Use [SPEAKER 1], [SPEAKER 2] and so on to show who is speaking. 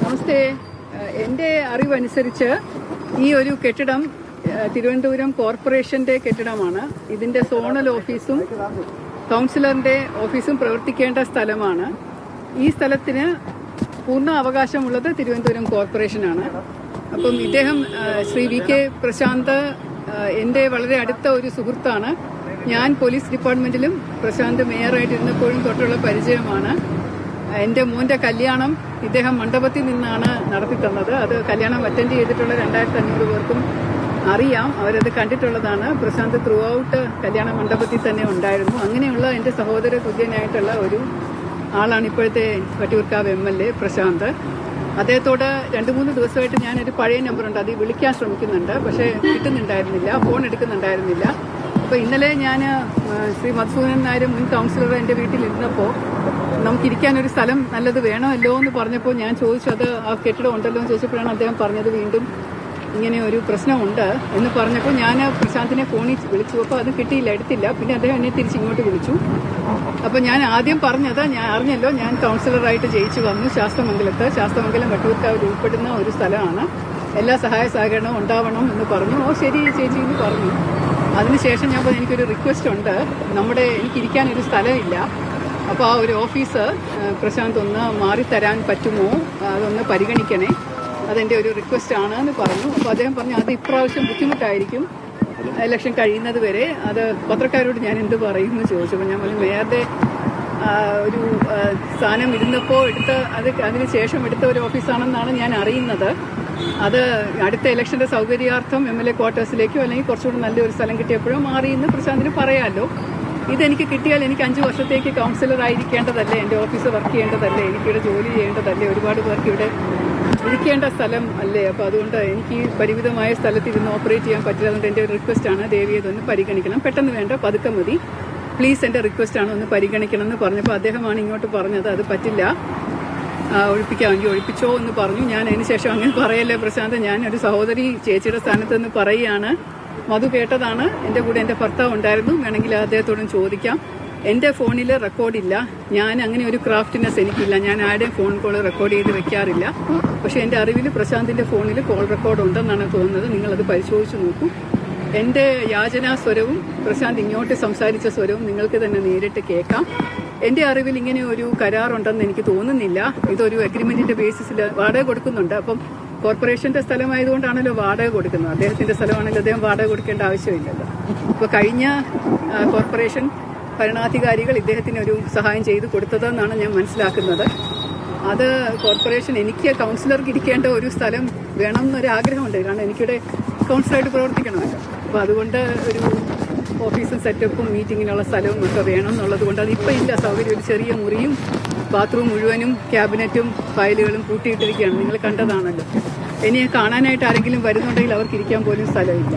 [SPEAKER 1] നമസ്തേ. എൻ്റെ അറിവനുസരിച്ച് ഈ ഒരു കെട്ടിടം തിരുവനന്തപുരം കോർപ്പറേഷന്റെ കെട്ടിടമാണ്. ഇതിന്റെ സോണൽ ഓഫീസും കൗൺസിലറിന്റെ ഓഫീസും പ്രവർത്തിക്കേണ്ട സ്ഥലമാണ്. ഈ സ്ഥലത്തിന് പൂർണ്ണ അവകാശമുള്ളത് തിരുവനന്തപുരം കോർപ്പറേഷനാണ്. അപ്പം ഇദ്ദേഹം ശ്രീ വി കെ പ്രശാന്ത് എൻ്റെ വളരെ അടുത്ത ഒരു സുഹൃത്താണ്. ഞാൻ പോലീസ് ഡിപ്പാർട്ട്മെന്റിലും പ്രശാന്ത് മേയറായിട്ടിരുന്നപ്പോഴും തൊട്ടുള്ള പരിചയമാണ്. എൻ്റെ മോന്റെ കല്യാണം ഇദ്ദേഹം മണ്ഡപത്തിൽ നിന്നാണ് നടത്തി തന്നത്. അത് കല്യാണം അറ്റൻഡ് ചെയ്തിട്ടുള്ള 2500 പേർക്കും അറിയാം, അവരത് കണ്ടിട്ടുള്ളതാണ്. പ്രശാന്ത് ത്രൂ ഔട്ട് കല്യാണ മണ്ഡപത്തിൽ തന്നെ ഉണ്ടായിരുന്നു. അങ്ങനെയുള്ള എൻ്റെ സഹോദര തുല്യനായിട്ടുള്ള ഒരു ആളാണ് ഇപ്പോഴത്തെ വട്ടിയൂർക്കാവ് MLA പ്രശാന്ത്. അദ്ദേഹത്തോട് 2-3 ദിവസമായിട്ട് ഞാനൊരു പഴയ നമ്പറുണ്ട്, അത് വിളിക്കാൻ ശ്രമിക്കുന്നുണ്ട്, പക്ഷേ കിട്ടുന്നുണ്ടായിരുന്നില്ല, ഫോൺ എടുക്കുന്നുണ്ടായിരുന്നില്ല. അപ്പോൾ ഇന്നലെ ഞാൻ ശ്രീ മധുസൂദനൻ നായർ മുൻ കൗൺസിലർ എൻ്റെ വീട്ടിലിരുന്നപ്പോൾ നമുക്കിരിക്കാനൊരു സ്ഥലം നല്ലത് വേണമല്ലോ എന്ന് പറഞ്ഞപ്പോൾ ഞാൻ ചോദിച്ചു, അത് ആ കെട്ടിടം ഉണ്ടല്ലോ എന്ന് ചോദിച്ചപ്പോഴാണ് അദ്ദേഹം പറഞ്ഞത് വീണ്ടും ഇങ്ങനെ ഒരു പ്രശ്നമുണ്ട് എന്ന് പറഞ്ഞപ്പോൾ ഞാൻ പ്രശാന്തിനെ ഫോണിൽ വിളിച്ചു. അപ്പോൾ അത് കിട്ടിയില്ല, എടുത്തില്ല. പിന്നെ അദ്ദേഹം എന്നെ തിരിച്ചിങ്ങോട്ട് വിളിച്ചു. അപ്പോൾ ഞാൻ ആദ്യം പറഞ്ഞത്, ഞാൻ അറിഞ്ഞല്ലോ, ഞാൻ കൗൺസിലറായിട്ട് ജയിച്ചു വന്നു ശാസ്തമംഗലം വട്ടിയൂർക്കാവിൽ ഉൾപ്പെടുന്ന ഒരു സ്ഥലമാണ്, എല്ലാ സഹായ സഹകരണവും ഉണ്ടാവണം എന്ന് പറഞ്ഞു. ഓ ശരി ചേച്ചി എന്ന് പറഞ്ഞു. അതിനുശേഷം ഞാൻ പറഞ്ഞു, എനിക്കൊരു റിക്വസ്റ്റ് ഉണ്ട്, എനിക്കിരിക്കാനൊരു സ്ഥലമില്ല, അപ്പോൾ ആ ഒരു ഓഫീസ് പ്രശാന്ത് ഒന്ന് മാറിത്തരാൻ പറ്റുമോ, അതൊന്ന് പരിഗണിക്കണേ, അതെൻ്റെ ഒരു റിക്വസ്റ്റ് ആണ് എന്ന് പറഞ്ഞു. അപ്പോൾ അദ്ദേഹം പറഞ്ഞു, അത് ഇപ്രാവശ്യം ബുദ്ധിമുട്ടായിരിക്കും, ഇലക്ഷൻ കഴിയുന്നത് വരെ, അത് പത്രക്കാരോട് ഞാൻ എന്ത് പറയും എന്ന് ചോദിച്ചപ്പോൾ ഞാൻ പറഞ്ഞു, മേയറുടെ ഒരു സ്ഥാനം ഇരുന്നപ്പോൾ അതിനുശേഷം എടുത്ത ഒരു ഓഫീസാണെന്നാണ് ഞാൻ അറിയുന്നത്. അത് അടുത്ത ഇലക്ഷന്റെ സൗകര്യാർത്ഥം MLA ക്വാർട്ടേഴ്സിലേക്കോ അല്ലെങ്കിൽ കുറച്ചുകൂടി നല്ലൊരു സ്ഥലം കിട്ടിയപ്പോഴോ മാറിയെന്ന് പ്രശാന്തിന് പറയാമല്ലോ. ഇതെനിക്ക് കിട്ടിയാൽ എനിക്ക് 5 വർഷത്തേക്ക് കൗൺസിലർ ആയിരിക്കേണ്ടതല്ലേ, എൻ്റെ ഓഫീസ് വർക്ക് ചെയ്യേണ്ടതല്ലേ, എനിക്കിവിടെ ജോലി ചെയ്യേണ്ടതല്ലേ, ഒരുപാട് പേർക്ക് ഇവിടെ ഇരിക്കേണ്ട സ്ഥലം അല്ലേ. അപ്പോൾ അതുകൊണ്ട് എനിക്ക് പരിമിതമായ സ്ഥലത്ത് ഇരുന്ന് ഓപ്പറേറ്റ് ചെയ്യാൻ പറ്റില്ല. അതുകൊണ്ട് എൻ്റെ ഒരു റിക്വസ്റ്റാണ്, ദേവിയെ ഇതൊന്ന് പരിഗണിക്കണം, പെട്ടെന്ന് വേണ്ട, പതുക്കെ മതി, പ്ലീസ് എൻ്റെ റിക്വസ്റ്റാണ്, ഒന്ന് പരിഗണിക്കണം എന്ന് പറഞ്ഞപ്പോൾ അദ്ദേഹമാണ് ഇങ്ങോട്ട് പറഞ്ഞത്, അത് പറ്റില്ല, ഒഴിപ്പിക്കാമെങ്കിൽ ഒഴിപ്പിച്ചോ എന്ന് പറഞ്ഞു. ഞാൻ അതിനുശേഷം അങ്ങനെ പറയല്ലേ പ്രശാന്ത്, ഞാൻ ഒരു സഹോദരി ചേച്ചിയുടെ സ്ഥാനത്ത് നിന്ന് പറയുകയാണ്. മധു കേട്ടതാണ്, എൻ്റെ കൂടെ എൻ്റെ ഭർത്താവ് ഉണ്ടായിരുന്നു, വേണമെങ്കിൽ അദ്ദേഹത്തോടും ചോദിക്കാം. എൻ്റെ ഫോണിൽ റെക്കോർഡില്ല, ഞാൻ അങ്ങനെ ഒരു ക്രാഫ്റ്റിനെസ് എനിക്കില്ല, ഞാൻ ആരുടെയും ഫോൺ കോൾ റെക്കോർഡ് ചെയ്ത് വെക്കാറില്ല. പക്ഷേ എൻ്റെ അറിവിൽ പ്രശാന്തിൻ്റെ ഫോണിൽ കോൾ റെക്കോർഡ് ഉണ്ടെന്നാണ് തോന്നുന്നത്. നിങ്ങളത് പരിശോധിച്ച് നോക്കൂ. എൻ്റെ യാചനാ സ്വരവും പ്രശാന്ത് ഇങ്ങോട്ട് സംസാരിച്ച സ്വരവും നിങ്ങൾക്ക് തന്നെ നേരിട്ട് കേൾക്കാം. എൻ്റെ അറിവിൽ ഇങ്ങനെ ഒരു കരാറുണ്ടെന്ന് എനിക്ക് തോന്നുന്നില്ല. ഇതൊരു അഗ്രിമെന്റിന്റെ ബേസിസിൽ വാടക കൊടുക്കുന്നുണ്ട്. അപ്പം കോർപ്പറേഷന്റെ സ്ഥലമായതുകൊണ്ടാണല്ലോ വാടക കൊടുക്കുന്നത്. അദ്ദേഹത്തിന്റെ സ്ഥലമാണല്ലോ, അദ്ദേഹം വാടക കൊടുക്കേണ്ട ആവശ്യമില്ലല്ലോ. ഇപ്പോൾ കഴിഞ്ഞ കോർപ്പറേഷൻ ഭരണാധികാരികൾ ഇദ്ദേഹത്തിന് ഒരു സഹായം ചെയ്തു കൊടുത്തതെന്നാണ് ഞാൻ മനസ്സിലാക്കുന്നത്. അത് കോർപ്പറേഷൻ എനിക്ക് കൗൺസിലർക്ക് ഇരിക്കേണ്ട ഒരു സ്ഥലം വേണം എന്നൊരു ആഗ്രഹമുണ്ട്, കാരണം എനിക്കിവിടെ കൗൺസിലറായിട്ട് പ്രവർത്തിക്കണമല്ലോ. അപ്പോൾ അതുകൊണ്ട് ഒരു ഓഫീസും സെറ്റപ്പും മീറ്റിങ്ങിനുള്ള സ്ഥലവും ഒക്കെ വേണം എന്നുള്ളത് കൊണ്ട് അതിപ്പോൾ ഇല്ല. സൗകര്യം ഒരു ചെറിയ മുറിയും ബാത്റൂം മുഴുവനും ക്യാബിനറ്റും ഫയലുകളും പൂട്ടിയിട്ടിരിക്കുകയാണ്, നിങ്ങൾ കണ്ടതാണല്ലോ. ഇനി കാണാനായിട്ട് ആരെങ്കിലും വരുന്നുണ്ടെങ്കിൽ അവർക്ക് ഇരിക്കാൻ പോലും സ്ഥലമില്ല.